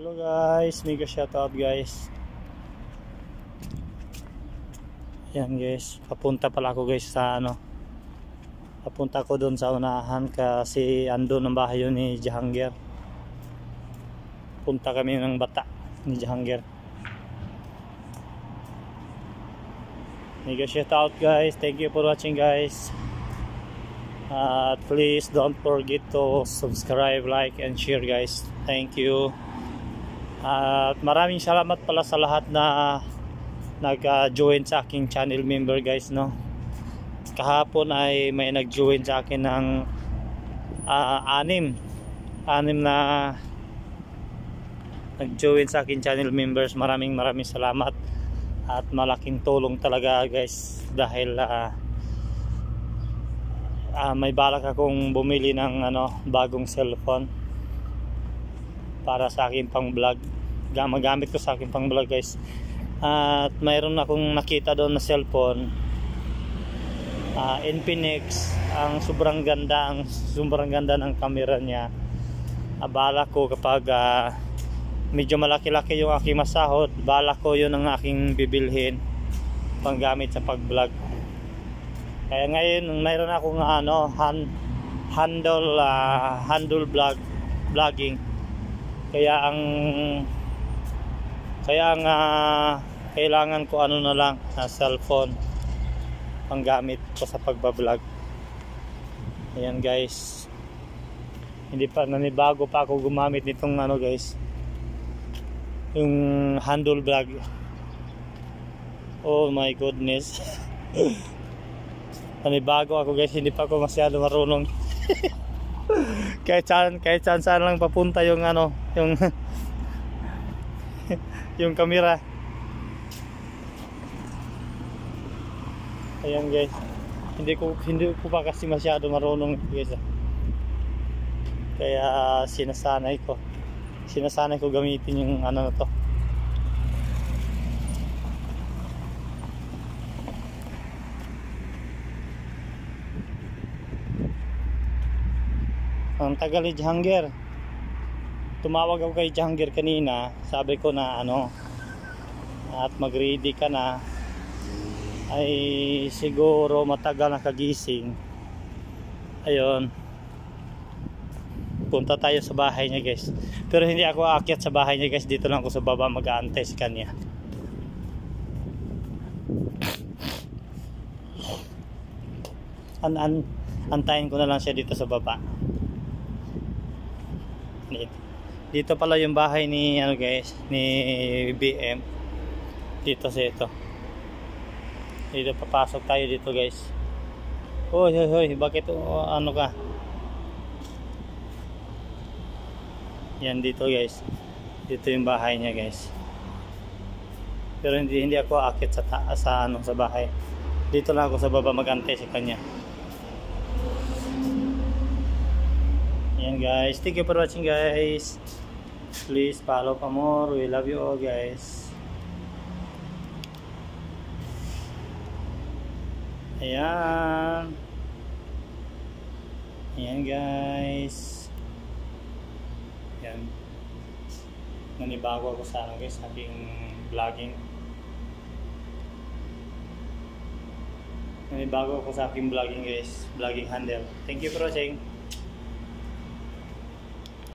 Hello guys, mega shoutout guys. Yan guys, papunta pala ako guys sa papunta ko doon sa unahan kasi andun ang bahay yun ni Jahangir. Punta kami ng bata ni Jahangir. Mega shoutout guys, thank you for watching guys. Please don't forget to subscribe, like and share guys. Thank you. At maraming salamat pala sa lahat na nag-join sa aking channel member guys, no. Kahapon ay may nag-join sa akin ng anim na nag-join sa aking channel members. Maraming salamat at malaking tulong talaga guys dahil may balak akong bumili ng bagong cellphone para sa akin pang vlog. Magamit ko sa akin pang vlog guys. At mayroon akong nakita doon na cellphone, Infinix. Ang sobrang ganda ng camera niya. Balak ko kapag medyo malaki-laki yung aking masahod, balak ko yun ang aking bibilhin panggamit sa pag-vlog. Kaya ngayon mayroon akong handle vlogging. Kaya ang kailangan ko na lang na cellphone panggamit ko sa pagbablog. Ayan guys, hindi pa nanibago pa ako gumamit nitong guys, yung handle vlog. Oh my goodness. Nanibago ako guys, hindi pa ako masyado marunong. kahit saan lang papunta yung yung camera. Ayan guys, hindi ko pa kasi masyado marunong guys. Kaya sinasanay ko gamitin yung na to. Ang tagal ni Jahangir. Tumawag ako kay Jahangir kanina, sabi ko na at mag-ready ka na, ay siguro matagal na kagising. Ayun, punta tayo sa bahay niya guys, pero hindi ako aakyat sa bahay niya guys, dito lang ako sa baba mag-aantay sa kanya. Antayin ko na lang siya dito sa baba. Dito pala yung bahay ni guys, ni BM. Dito sa ito. Dito papasok tayo dito guys. Hoy, bakit ka? Yan dito guys. Dito yung bahay niya guys. Pero hindi ako akit sa taas sa bahay. Dito lang ako sa baba mag-antay sa kanya. Yan guys, thank you for watching guys. Please follow for more. We love you all guys. Ayan guys. Yan, nanibago ako sa guys, aking vlogging. Nanibago ako sa aking vlogging guys, vlogging handle. Thank you for watching.